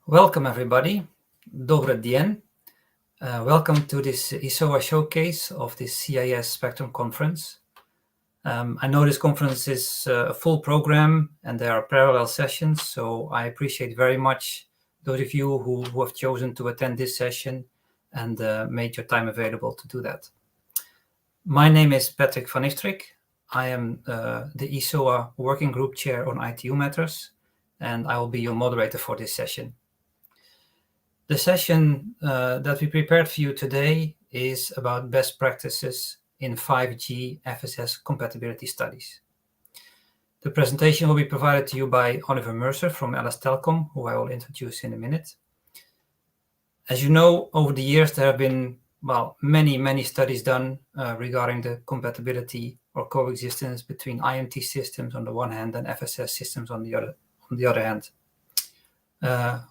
Welcome everybody. Добрый день. Welcome to this ESOA showcase of this CIS Spectrum Conference. I know this conference is a full program and there are parallel sessions, so I appreciate very much those of you who have chosen to attend this session and made your time available to do that. My name is Patrick van Istrik. I am the ESOA Working Group Chair on ITU Matters, and I will be your moderator for this session. The session that we prepared for you today is about best practices in 5G FSS compatibility studies. The presentation will be provided to you by Oliver Mercer from LS Telcom, who I will introduce in a minute. As you know, over the years there have been many studies done regarding the compatibility or coexistence between IMT systems on the one hand and FSS systems on the other hand.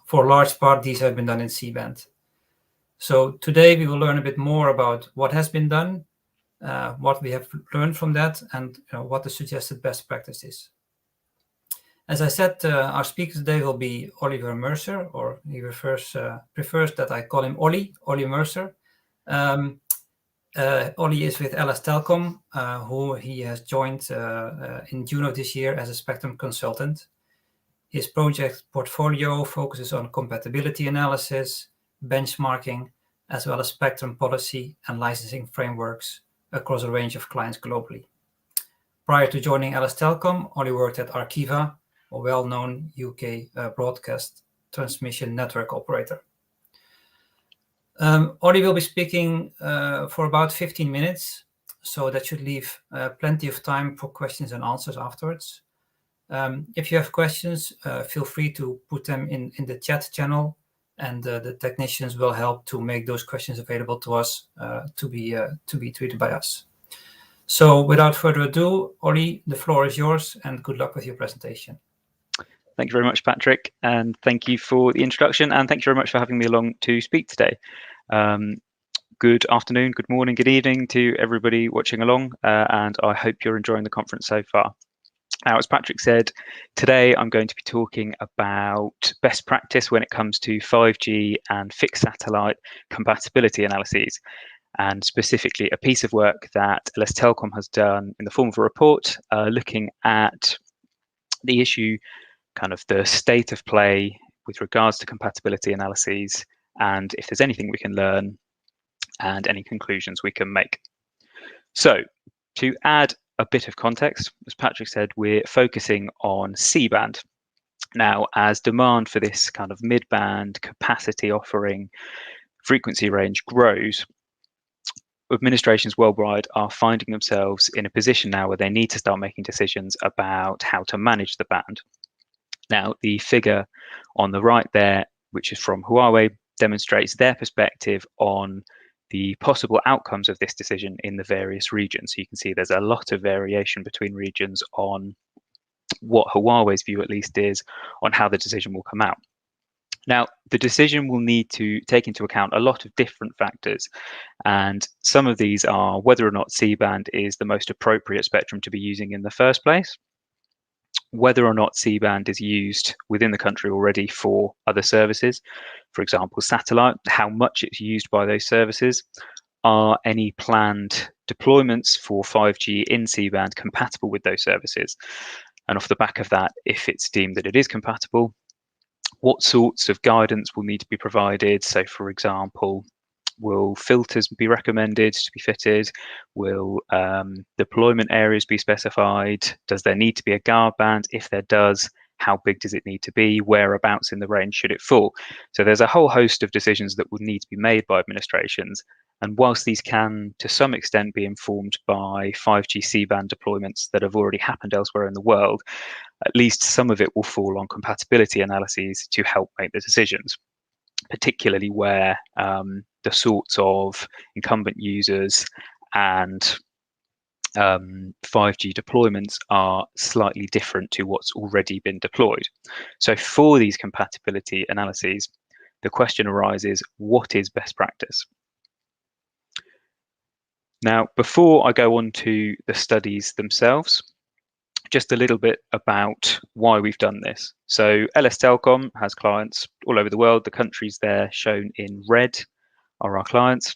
For a large part, these have been done in C-band. So today we will learn a bit more about what has been done, what we have learned from that, and what the suggested best practice is. As I said, our speaker today will be Oliver Mercer, or he prefers that I call him Ollie Mercer. Ollie is with LS Telcom, who he has joined in June of this year as a spectrum consultant. His project portfolio focuses on compatibility analysis, benchmarking, as well as spectrum policy and licensing frameworks across a range of clients globally. Prior to joining LS Telcom, Ollie worked at Arqiva, a well-known UK broadcast transmission network operator. Ollie will be speaking for about 15 minutes, so that should leave plenty of time for questions and answers afterwards. If you have questions, feel free to put them in the chat channel, and the technicians will help to make those questions available to us to be treated by us. So without further ado, Ollie, the floor is yours, and good luck with your presentation. Thank you very much, Patrick, and thank you for the introduction, and thank you very much for having me along to speak today. Good afternoon, good morning, good evening to everybody watching along, and I hope you're enjoying the conference so far. Now, as Patrick said, today I'm going to be talking about best practice when it comes to 5G and fixed satellite compatibility analyses, and specifically a piece of work that LS Telcom has done in the form of a report looking at the issue, kind of the state of play with regards to compatibility analyses, and if there's anything we can learn and any conclusions we can make. So, to add a bit of context, as Patrick said, we're focusing on C-band. Now, as demand for this kind of mid-band capacity offering frequency range grows, administrations worldwide are finding themselves in a position now where they need to start making decisions about how to manage the band. Now, the figure on the right there, which is from Huawei, demonstrates their perspective on the possible outcomes of this decision in the various regions. So you can see there's a lot of variation between regions on what Huawei's view at least is on how the decision will come out. Now, the decision will need to take into account a lot of different factors, and some of these are whether or not C-band is the most appropriate spectrum to be using in the first place, whether or not C-band is used within the country already for other services, for example, satellite, how much it's used by those services, are any planned deployments for 5G in C-band compatible with those services? And off the back of that, if it's deemed that it is compatible, what sorts of guidance will need to be provided? So, for example, will filters be recommended to be fitted? Will deployment areas be specified? Does there need to be a guard band? If there does, how big does it need to be? Whereabouts in the range should it fall? So there's a whole host of decisions that would need to be made by administrations. And whilst these can, to some extent, be informed by 5G C-band deployments that have already happened elsewhere in the world, at least some of it will fall on compatibility analyses to help make the decisions, particularly where the sorts of incumbent users and 5G deployments are slightly different to what's already been deployed. So for these compatibility analyses, the question arises, what is best practice? Now, before I go on to the studies themselves, just a little bit about why we've done this. So LS Telcom has clients all over the world. The countries there shown in red are our clients.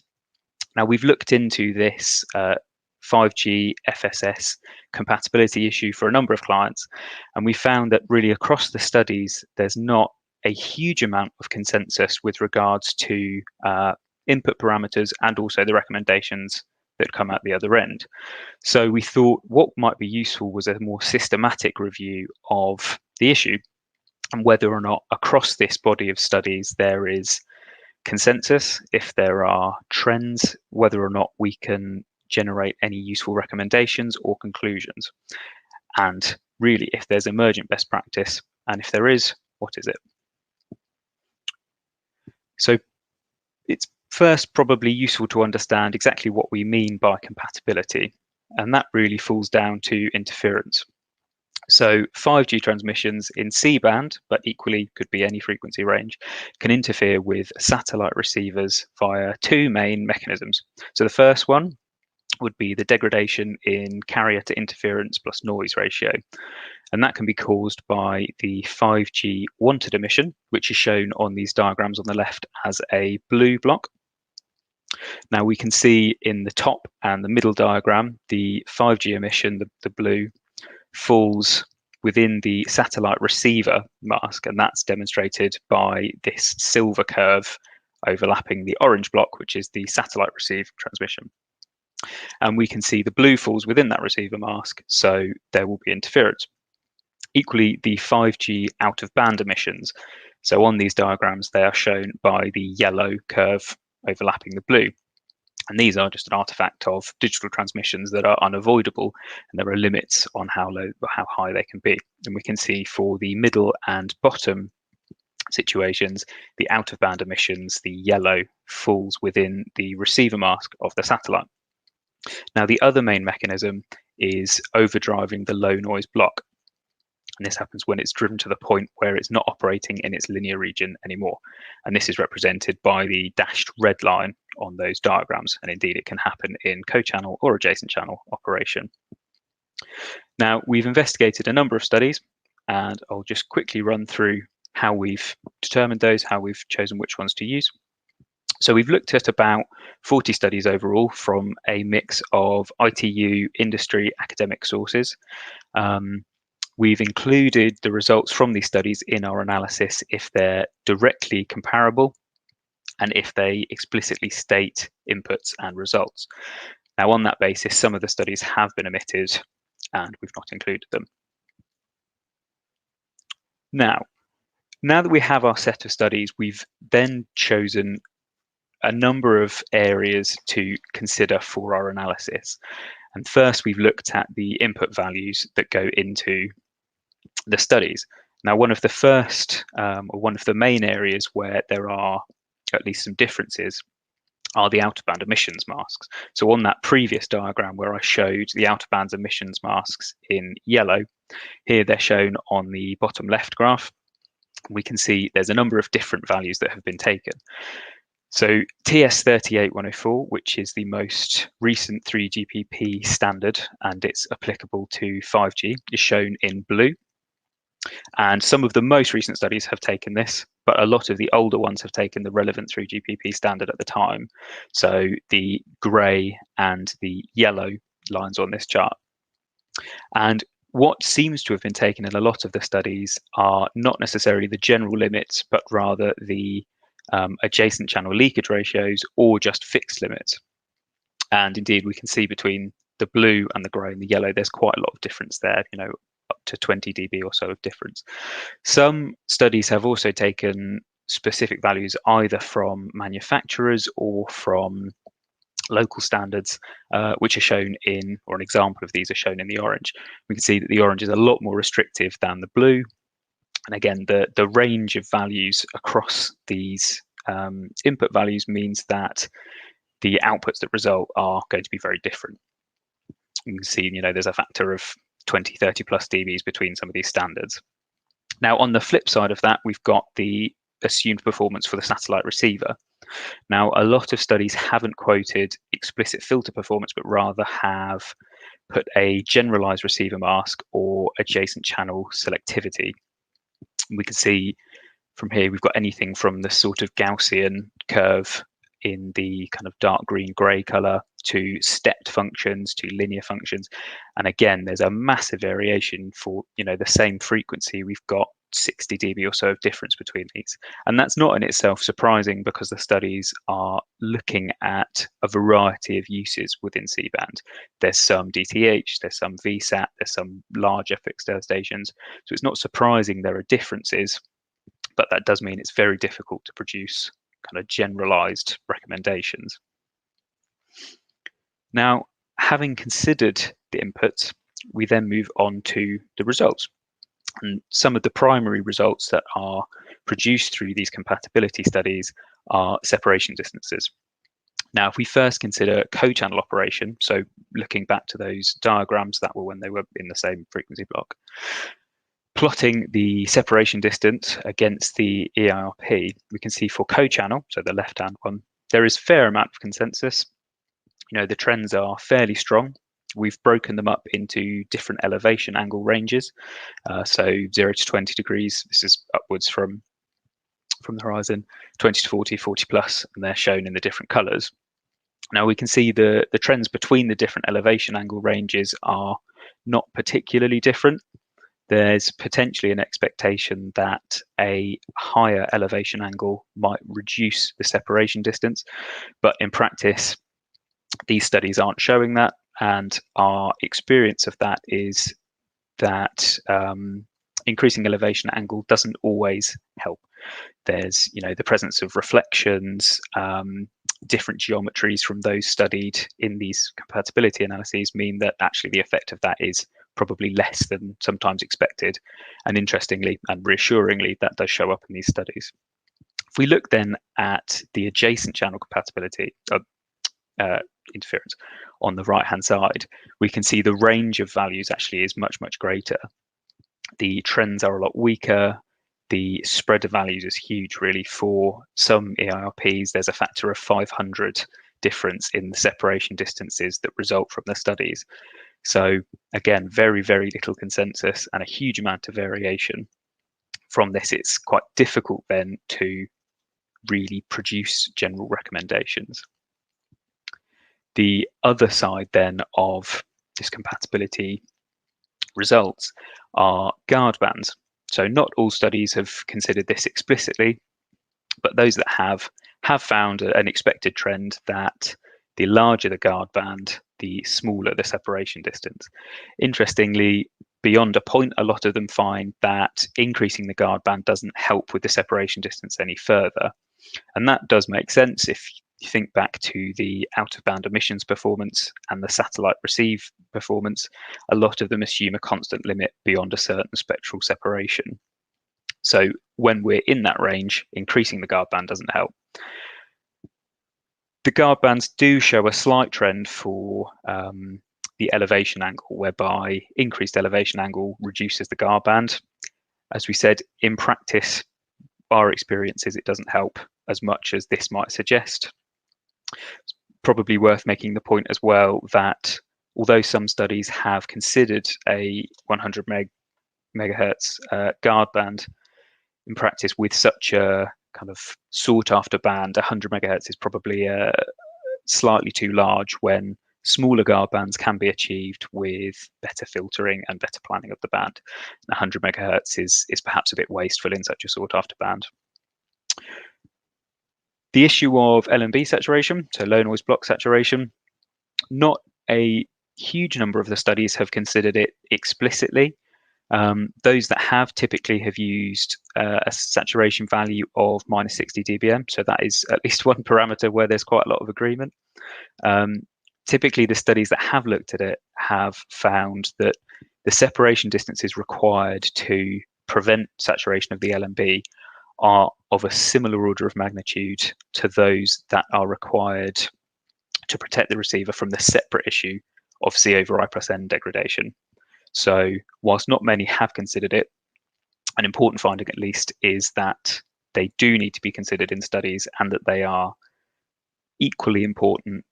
Now, we've looked into this 5G FSS compatibility issue for a number of clients, and we found that really across the studies, there's not a huge amount of consensus with regards to input parameters and also the recommendations that come out the other end. So we thought what might be useful was a more systematic review of the issue and whether or not across this body of studies there is consensus, if there are trends, whether or not we can generate any useful recommendations or conclusions, and really if there's emergent best practice, and if there is, what is it? So it's first probably useful to understand exactly what we mean by compatibility, and that really falls down to interference. So 5G transmissions in C-band, but equally could be any frequency range, can interfere with satellite receivers via two main mechanisms. So the first one would be the degradation in carrier to interference plus noise ratio. And that can be caused by the 5G wanted emission, which is shown on these diagrams on the left as a blue block. Now we can see in the top and the middle diagram, the 5G emission, the blue, falls within the satellite receiver mask, and that's demonstrated by this silver curve overlapping the orange block, which is the satellite receive transmission. And we can see the blue falls within that receiver mask, so there will be interference. Equally, the 5G out of band emissions. So on these diagrams, they are shown by the yellow curve overlapping the blue. And these are just an artifact of digital transmissions that are unavoidable, and there are limits on how low or how high they can be. And we can see for the middle and bottom situations, the out of band emissions, the yellow falls within the receiver mask of the satellite. Now, the other main mechanism is overdriving the low noise block. And this happens when it's driven to the point where it's not operating in its linear region anymore. And this is represented by the dashed red line on those diagrams. And indeed, it can happen in co-channel or adjacent channel operation. Now, we've investigated a number of studies, and I'll just quickly run through how we've determined those, how we've chosen which ones to use. So we've looked at about 40 studies overall from a mix of ITU, industry, academic sources. We've included the results from these studies in our analysis if they're directly comparable and if they explicitly state inputs and results. Now, on that basis, some of the studies have been omitted and we've not included them. Now that we have our set of studies, we've then chosen a number of areas to consider for our analysis. And first, we've looked at the input values that go into the studies. Now, one of the first or one of the main areas where there are at least some differences are the out-of-band emissions masks. So on that previous diagram where I showed the out-of-band emissions masks in yellow, here they're shown on the bottom left graph. We can see there's a number of different values that have been taken. So TS38104, which is the most recent 3GPP standard, and it's applicable to 5G, is shown in blue. And some of the most recent studies have taken this, but a lot of the older ones have taken the relevant 3GPP standard at the time. So the grey and the yellow lines on this chart. And what seems to have been taken in a lot of the studies are not necessarily the general limits, but rather the adjacent channel leakage ratios or just fixed limits. And indeed, we can see between the blue and the grey and the yellow, there's quite a lot of difference there, up to 20 dB or so of difference. Some studies have also taken specific values either from manufacturers or from local standards, which are shown in, or an example of these are shown in the orange. We can see that the orange is a lot more restrictive than the blue. And again, the range of values across these input values means that the outputs that result are going to be very different. You can see, there's a factor of 20, 30 plus dBs between some of these standards. Now, on the flip side of that, we've got the assumed performance for the satellite receiver. Now, a lot of studies haven't quoted explicit filter performance, but rather have put a generalized receiver mask or adjacent channel selectivity. We can see from here we've got anything from the sort of Gaussian curve in the kind of dark green grey colour to stepped functions to linear functions, and again there's a massive variation for the same frequency. We've got 60 dB or so of difference between these, and that's not in itself surprising because the studies are looking at a variety of uses within C-band. There's some DTH, there's some VSAT, there's some large fixed earth stations, so it's not surprising there are differences, but that does mean it's very difficult to produce kind of generalized recommendations. Now, having considered the inputs, we then move on to the results. And some of the primary results that are produced through these compatibility studies are separation distances. Now, if we first consider co-channel operation, so looking back to those diagrams that were when they were in the same frequency block, plotting the separation distance against the EIRP, we can see for co-channel, so the left-hand one, there is a fair amount of consensus. The trends are fairly strong. We've broken them up into different elevation angle ranges. So 0 to 20 degrees, this is upwards from the horizon, 20 to 40, 40 plus, and they're shown in the different colors. Now we can see the trends between the different elevation angle ranges are not particularly different. There's potentially an expectation that a higher elevation angle might reduce the separation distance, but in practice, these studies aren't showing that, and our experience of that is that increasing elevation angle doesn't always help. There's the presence of reflections, different geometries from those studied in these compatibility analyses mean that actually the effect of that is probably less than sometimes expected. And interestingly and reassuringly, that does show up in these studies. If we look then at the adjacent channel compatibility interference on the right hand side, we can see the range of values actually is much, much greater. The trends are a lot weaker. The spread of values is huge, really. For some EIRPs, there's a factor of 500 difference in the separation distances that result from the studies. So again, very, very little consensus and a huge amount of variation. From this, it's quite difficult then to really produce general recommendations. The other side then of this compatibility results are guard bands. So not all studies have considered this explicitly, but those that have found an expected trend that the larger the guard band, the smaller the separation distance. Interestingly, beyond a point, a lot of them find that increasing the guard band doesn't help with the separation distance any further. And that does make sense if you think back to the out-of-band emissions performance and the satellite receive performance. A lot of them assume a constant limit beyond a certain spectral separation. So when we're in that range, increasing the guard band doesn't help. The guard bands do show a slight trend for the elevation angle, whereby increased elevation angle reduces the guard band. As we said, in practice, our experience is it doesn't help as much as this might suggest. It's probably worth making the point as well that although some studies have considered a 100 megahertz guard band, in practice with such a kind of sought after band, 100 megahertz is probably slightly too large when smaller guard bands can be achieved with better filtering and better planning of the band. 100 megahertz is perhaps a bit wasteful in such a sought after band. The issue of LNB saturation, so low noise block saturation, not a huge number of the studies have considered it explicitly. Those that have typically have used a saturation value of minus 60 dBm. So that is at least one parameter where there's quite a lot of agreement. Typically, the studies that have looked at it have found that the separation distances required to prevent saturation of the LNB are of a similar order of magnitude to those that are required to protect the receiver from the separate issue of C over I plus N degradation. So whilst not many have considered it, an important finding at least is that they do need to be considered in studies and that they are equally important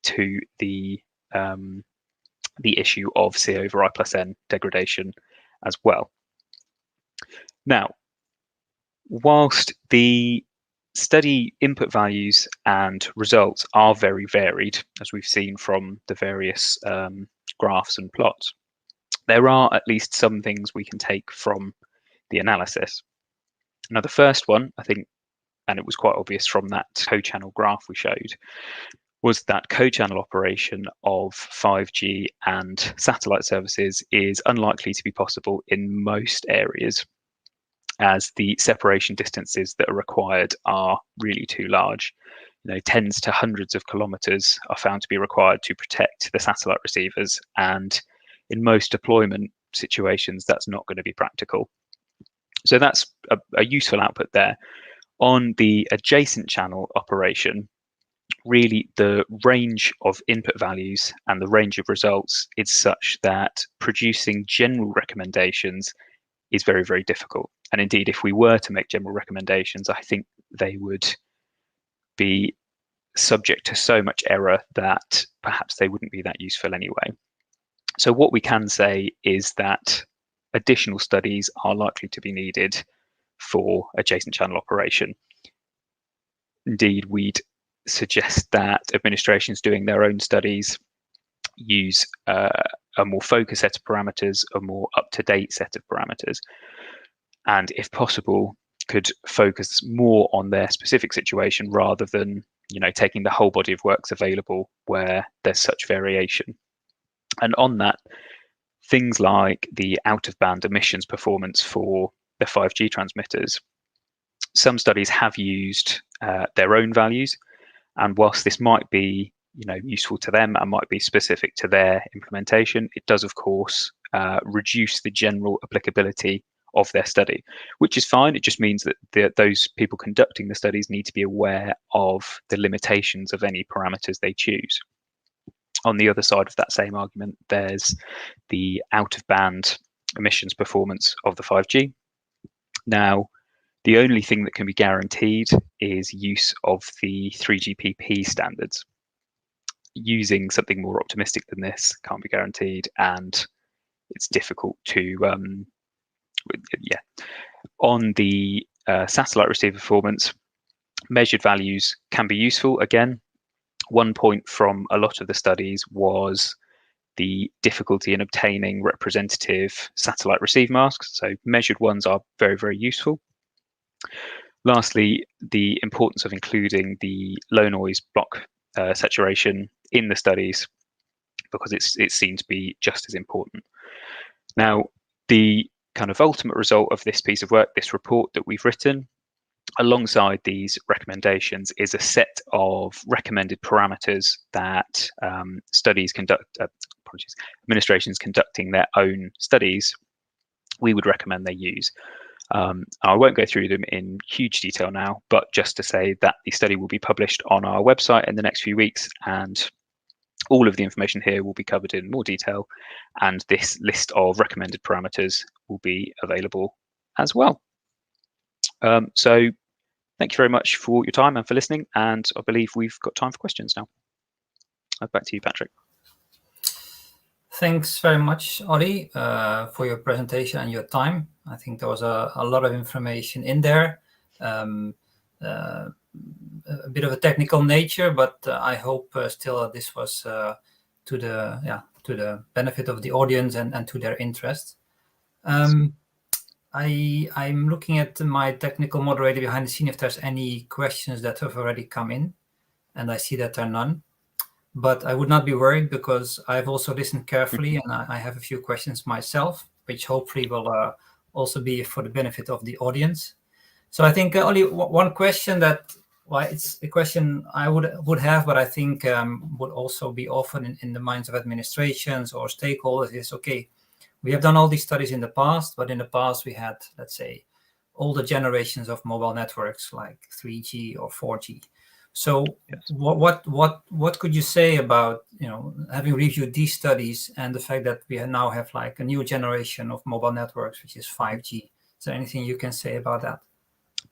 to the the issue of C over I plus N degradation as well. Now, whilst the study input values and results are very varied, as we've seen from the various graphs and plots, there are at least some things we can take from the analysis. Now, the first one, I think, and it was quite obvious from that co-channel graph we showed, was that co-channel operation of 5G and satellite services is unlikely to be possible in most areas, as the separation distances that are required are really too large. Tens to hundreds of kilometers are found to be required to protect the satellite receivers, and in most deployment situations, that's not going to be practical. So that's a useful output there. On the adjacent channel operation, really the range of input values and the range of results is such that producing general recommendations is very, very difficult. And indeed, if we were to make general recommendations, I think they would be subject to so much error that perhaps they wouldn't be that useful anyway. So what we can say is that additional studies are likely to be needed for adjacent channel operation. Indeed, we'd suggest that administrations doing their own studies use a more focused set of parameters, a more up-to-date set of parameters, and if possible, could focus more on their specific situation rather than taking the whole body of works available where there's such variation. And on that, things like the out-of-band emissions performance for the 5G transmitters, some studies have used their own values, and whilst this might be useful to them and might be specific to their implementation, it does of course reduce the general applicability of their study, which is fine. It just means that those people conducting the studies need to be aware of the limitations of any parameters they choose. On the other side of that same argument, there's the out-of-band emissions performance of the 5G. Now, the only thing that can be guaranteed is use of the 3GPP standards. Using something more optimistic than this can't be guaranteed, and it's difficult to, On the satellite receiver performance, measured values can be useful. Again, one point from a lot of the studies was the difficulty in obtaining representative satellite receive masks. So measured ones are very, very useful. Lastly, the importance of including the low noise block saturation in the studies, because it's seen to be just as important. Now, the kind of ultimate result of this piece of work, this report that we've written, alongside these recommendations, is a set of recommended parameters that administrations conducting their own studies, we would recommend they use. I won't go through them in huge detail now, but just to say that the study will be published on our website in the next few weeks, and all of the information here will be covered in more detail, and this list of recommended parameters will be available as well. So thank you very much for your time and for listening, and I believe we've got time for questions now. Back to you, Patrick. Thanks very much, Ollie, for your presentation and your time. I think there was a lot of information in there, a bit of a technical nature, but I hope still this was to the benefit of the audience and to their interest. I'm looking at my technical moderator behind the scene if there's any questions that have already come in, and I see that there are none. But I would not be worried, because I've also listened carefully, and I have a few questions myself, which hopefully will also be for the benefit of the audience. So I think only one question that, well, it's a question I would have, but I think would also be often in the minds of administrations or stakeholders is, okay, we have done all these studies in the past, but in the past we had, let's say, older generations of mobile networks like 3G or 4G. So yes. What could you say about having reviewed these studies and the fact that we now have like a new generation of mobile networks, which is 5G? Is there anything you can say about that?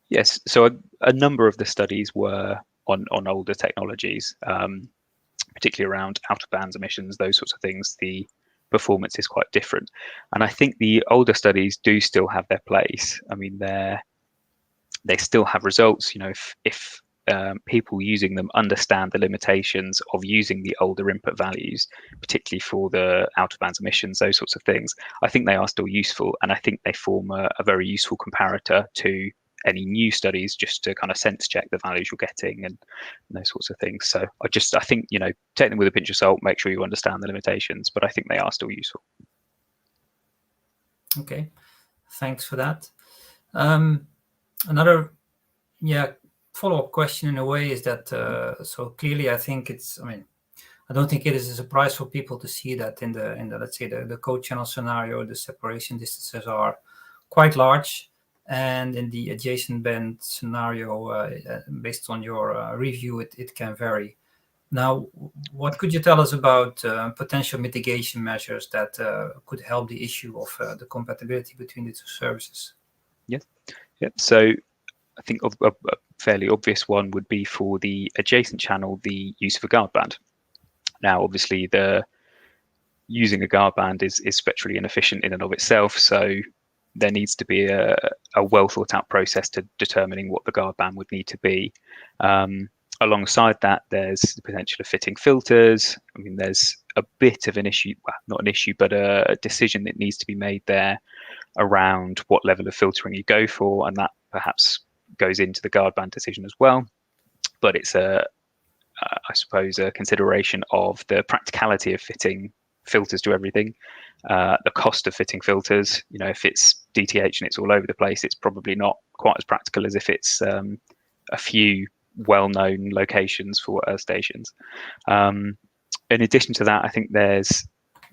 Yes. So a number of the studies were on older technologies, particularly around out of band emissions, those sorts of things. The performance is quite different. And I think the older studies do still have their place. I mean, they still have results. If people using them understand the limitations of using the older input values, particularly for the out-of-bands emissions, those sorts of things, I think they are still useful, and I think they form a very useful comparator to any new studies, just to kind of sense check the values you're getting and those sorts of things. So I think, take them with a pinch of salt, make sure you understand the limitations, but I think they are still useful. Okay, thanks for that. Another follow-up question in a way is that so clearly I don't think it is a surprise for people to see that in the let's say the code channel scenario, the separation distances are quite large, and in the adjacent band scenario, based on your review, it can vary. Now, what could you tell us about potential mitigation measures that could help the issue of the compatibility between the two services? Yes. Yep. So I think a fairly obvious one would be for the adjacent channel, the use of a guard band. Now, obviously, using a guard band is spectrally inefficient in and of itself, so there needs to be a well thought out process to determining what the guard band would need to be. Alongside that, there's the potential of fitting filters. I mean, there's a bit of an issue, well, not an issue, but a decision that needs to be made there around what level of filtering you go for, and that perhaps goes into the guard band decision as well. But it's I suppose a consideration of the practicality of fitting filters to everything, the cost of fitting filters. If it's DTH and it's all over the place, it's probably not quite as practical as if it's a few well-known locations for earth stations. In addition to that, I think there's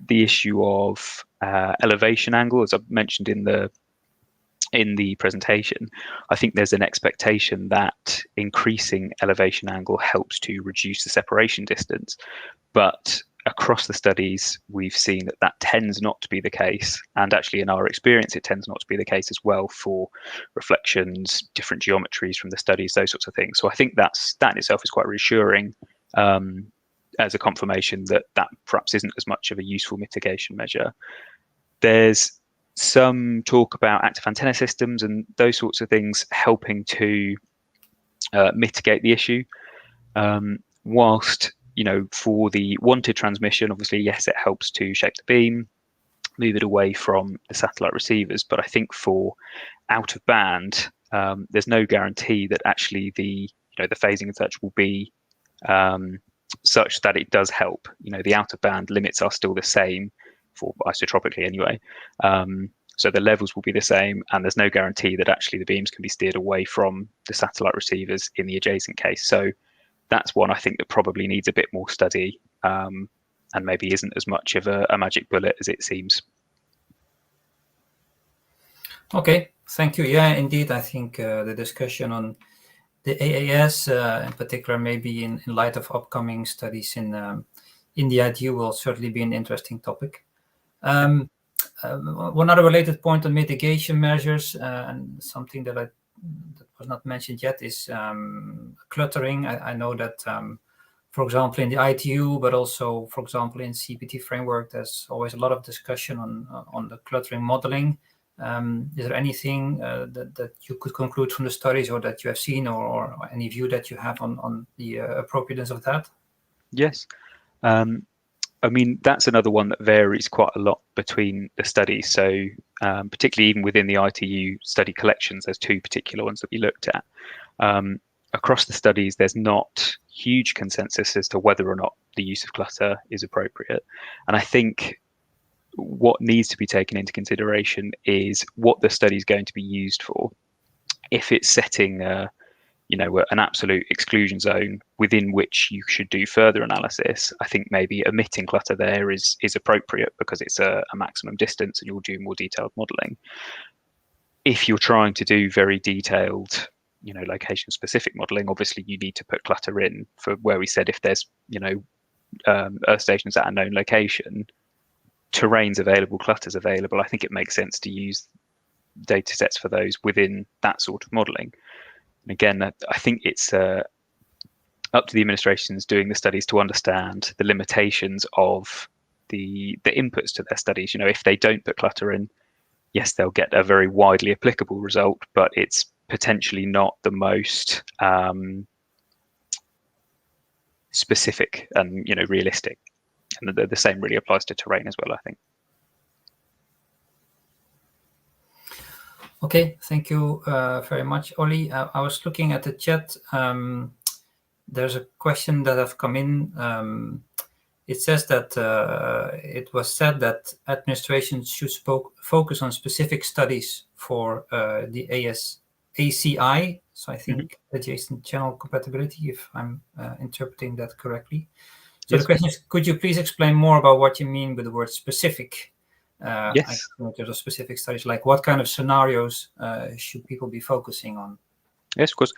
the issue of elevation angle, as I mentioned in the presentation. I think there's an expectation that increasing elevation angle helps to reduce the separation distance, but across the studies we've seen that tends not to be the case, and actually in our experience it tends not to be the case as well for reflections, different geometries from the studies, those sorts of things. So I think that in itself is quite reassuring, as a confirmation that perhaps isn't as much of a useful mitigation measure. There's some talk about active antenna systems and those sorts of things helping to mitigate the issue. Whilst, for the wanted transmission, obviously, yes, it helps to shape the beam, move it away from the satellite receivers. But I think for out of band, there's no guarantee that actually the phasing and such will be such that it does help. The out of band limits are still the same for isotropically anyway. So the levels will be the same, and there's no guarantee that actually the beams can be steered away from the satellite receivers in the adjacent case. So that's one I think that probably needs a bit more study, and maybe isn't as much of a magic bullet as it seems. Okay, thank you. Yeah, indeed, I think the discussion on the AAS, in particular, maybe in light of upcoming studies in the IDU, will certainly be an interesting topic. One other related point on mitigation measures, and something that was not mentioned yet, is cluttering. I know that, for example, in the ITU, but also, for example, in CPT framework, there's always a lot of discussion on the cluttering modeling. Is there anything that you could conclude from the studies, or that you have seen, or any view that you have on the appropriateness of that? Yes. I mean, that's another one that varies quite a lot between the studies. So particularly even within the ITU study collections, there's two particular ones that we looked at. Across the studies, there's not huge consensus as to whether or not the use of clutter is appropriate. And I think what needs to be taken into consideration is what the study is going to be used for. If it's setting an absolute exclusion zone within which you should do further analysis, I think maybe omitting clutter there is appropriate, because it's a maximum distance and you'll do more detailed modeling. If you're trying to do very detailed, location specific modeling, obviously you need to put clutter in, for where we said if there's, earth stations at a known location, terrain's available, clutter's available, I think it makes sense to use data sets for those within that sort of modeling. And again, I think it's up to the administrations doing the studies to understand the limitations of the inputs to their studies. If they don't put clutter in, yes, they'll get a very widely applicable result, but it's potentially not the most specific and realistic. And the same really applies to terrain as well, I think. Okay, thank you very much, Ollie. I was looking at the chat. There's a question that have come in. It says that it was said that administration should focus on specific studies for the ACI, so I think adjacent channel compatibility, if I'm interpreting that correctly. So yes. The question is, could you please explain more about what you mean with the word specific? Yes. There's a specific studies, like what kind of scenarios should people be focusing on? Yes, of course.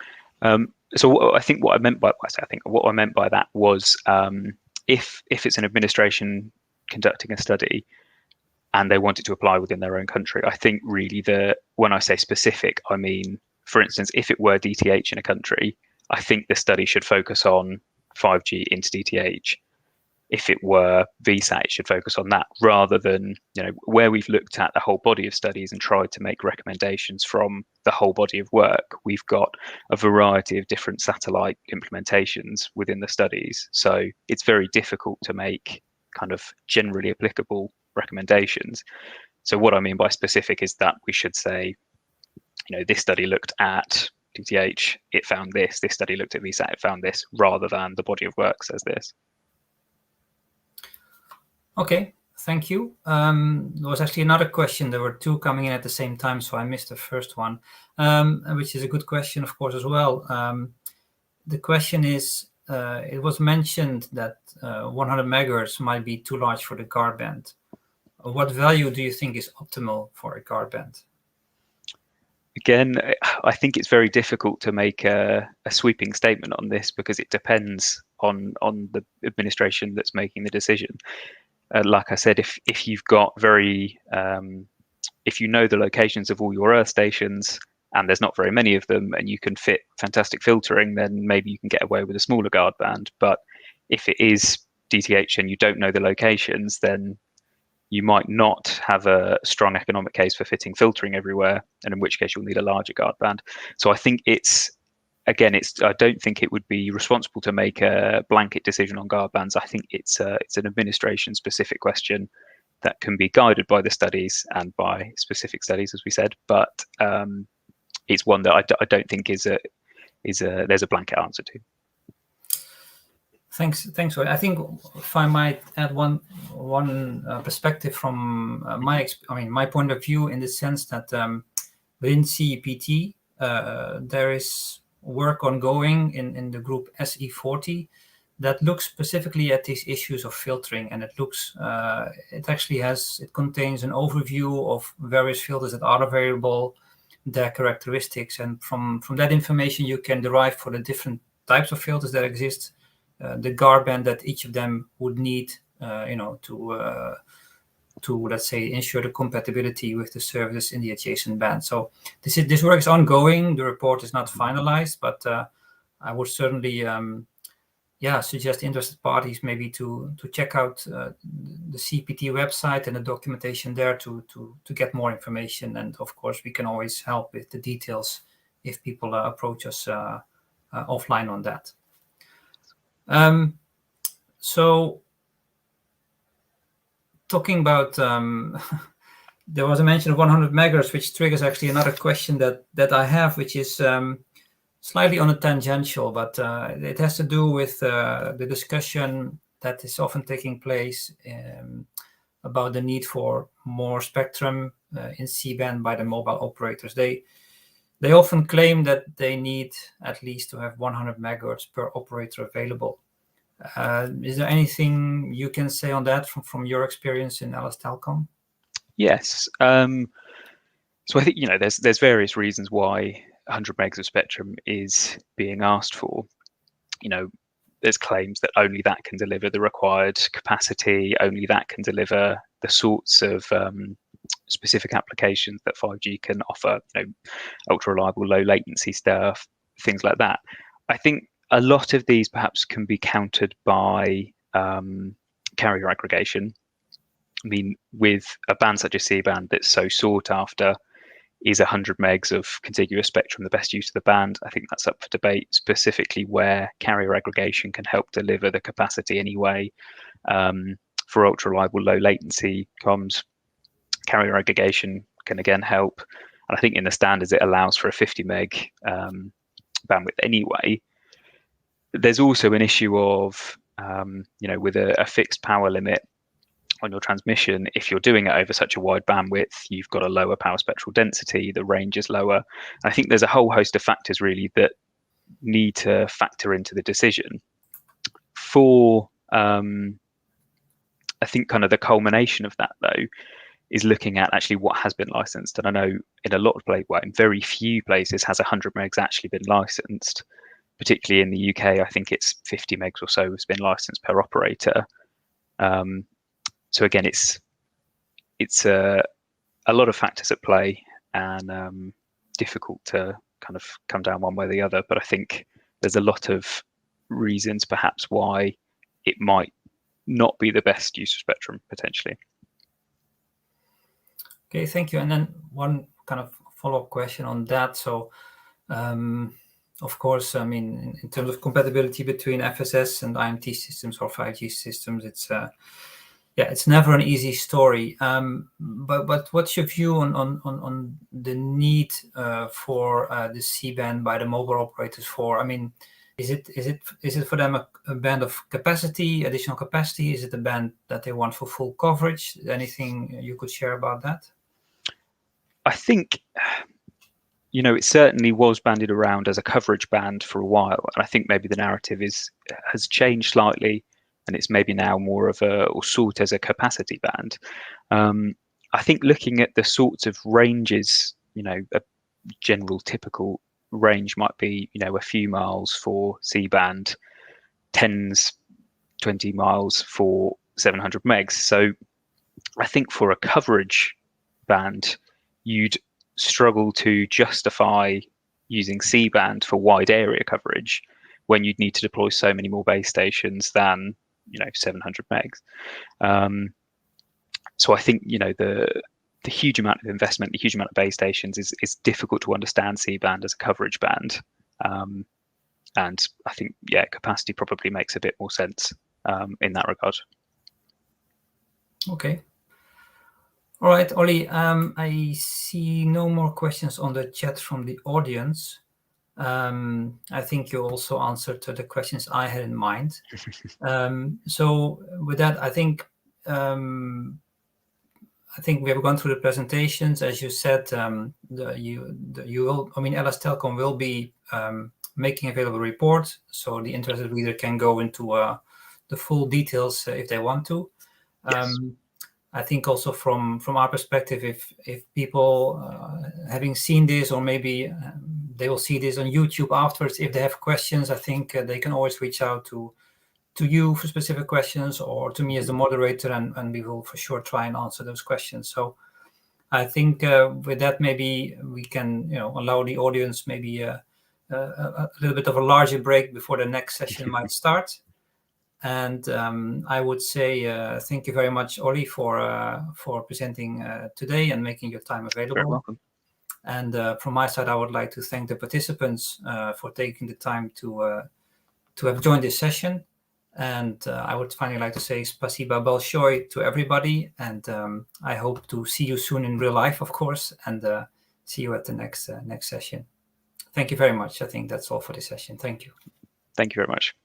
So I think what I meant by that was if it's an administration conducting a study and they want it to apply within their own country, I think really when I say specific, I mean, for instance, if it were DTH in a country, I think the study should focus on 5G into DTH. If it were VSAT, it should focus on that rather than, where we've looked at the whole body of studies and tried to make recommendations from the whole body of work. We've got a variety of different satellite implementations within the studies. So it's very difficult to make kind of generally applicable recommendations. So what I mean by specific is that we should say, this study looked at DTH, it found this. This study looked at VSAT, it found this, rather than the body of work says this. Okay, thank you. There was actually another question. There were two coming in at the same time, so I missed the first one, which is a good question, of course, as well. The question is, it was mentioned that 100 megahertz might be too large for the guard band. What value do you think is optimal for a guard band? Again, I think it's very difficult to make a sweeping statement on this because it depends on the administration that's making the decision. Like I said, if you've got if you know the locations of all your Earth stations and there's not very many of them and you can fit fantastic filtering, then maybe you can get away with a smaller guard band. But if it is DTH and you don't know the locations, then you might not have a strong economic case for fitting filtering everywhere, and in which case you'll need a larger guard band. So I think I don't think it would be responsible to make a blanket decision on guard bands. I think it's an administration specific question that can be guided by the studies and by specific studies, as we said. But it's one that I don't think there's a blanket answer to. Thanks. I think if I might add one perspective from my point of view, in the sense that within CEPT there is work ongoing in the group SE40 that looks specifically at these issues of filtering, and it contains an overview of various filters that are available, their characteristics, and from that information you can derive for the different types of filters that exist the guard band that each of them would need to let's say ensure the compatibility with the services in the adjacent band. So this work is ongoing. The report is not finalized, but I would certainly suggest interested parties maybe to check out the CPT website and the documentation there to get more information. And of course, we can always help with the details if people approach us offline on that. So talking about, there was a mention of 100 megahertz, which triggers actually another question that I have, which is slightly on a tangential, but it has to do with the discussion that is often taking place about the need for more spectrum in C-band by the mobile operators. They often claim that they need at least to have 100 megahertz per operator available. Is there anything you can say on that from your experience in LS Telcom? Yes. So I think there's various reasons why 100 megs of spectrum is being asked for. There's claims that only that can deliver the required capacity, only that can deliver the sorts of specific applications that 5G can offer, ultra reliable, low latency stuff, things like that. I think a lot of these perhaps can be countered by carrier aggregation. I mean, with a band such as C-band that's so sought after, is 100 megs of contiguous spectrum the best use of the band? I think that's up for debate, specifically where carrier aggregation can help deliver the capacity anyway. For ultra reliable low latency comms, carrier aggregation can again help. And I think in the standards it allows for a 50 meg bandwidth anyway. There's also an issue of, with a fixed power limit on your transmission, if you're doing it over such a wide bandwidth, you've got a lower power spectral density, the range is lower. I think there's a whole host of factors really that need to factor into the decision. For I think kind of the culmination of that though is looking at actually what has been licensed. And I know in a lot of places, in very few places has 100 megs actually been licensed. Particularly in the UK, I think it's 50 megs or so has been licensed per operator. So again, it's a lot of factors at play, and difficult to kind of come down one way or the other. But I think there's a lot of reasons perhaps why it might not be the best use of spectrum potentially. Okay, thank you. And then one kind of follow-up question on that. So, of course, I mean, in terms of compatibility between FSS and IMT systems or 5G systems, it's never an easy story. But what's your view on the need for the C-band by the mobile operators? I mean, is it for them a band of capacity, additional capacity? Is it a band that they want for full coverage? Anything you could share about that? I think, it certainly was bandied around as a coverage band for a while, and I think maybe the narrative has changed slightly, and it's maybe now more of or sought as a capacity band. I think looking at the sorts of ranges, a general typical range might be, a few miles for C-band, 20 miles for 700 megs. So I think for a coverage band, you'd struggle to justify using C-band for wide area coverage when you'd need to deploy so many more base stations than 700 megs. So I think the huge amount of investment, the huge amount of base stations is difficult to understand C-band as a coverage band. And I think capacity probably makes a bit more sense in that regard. Okay. All right, Ollie, I see no more questions on the chat from the audience. I think you also answered to the questions I had in mind. So with that, I think we have gone through the presentations. As you said, LS Telecom will be making available a report, so the interested reader can go into the full details if they want to. Yes. I think also from our perspective, if people having seen this, or maybe they will see this on YouTube afterwards, if they have questions, I think they can always reach out to you for specific questions, or to me as the moderator, and we will for sure try and answer those questions. So I think with that, maybe we can allow the audience maybe a little bit of a larger break before the next session might start. And I would say thank you very much, Ollie, for presenting today and making your time available. Very welcome. And from my side, I would like to thank the participants for taking the time to have joined this session. And I would finally like to say spasiba balshoi to everybody. And I hope to see you soon in real life, of course, and see you at the next session. Thank you very much. I think that's all for this session. Thank you. Thank you very much.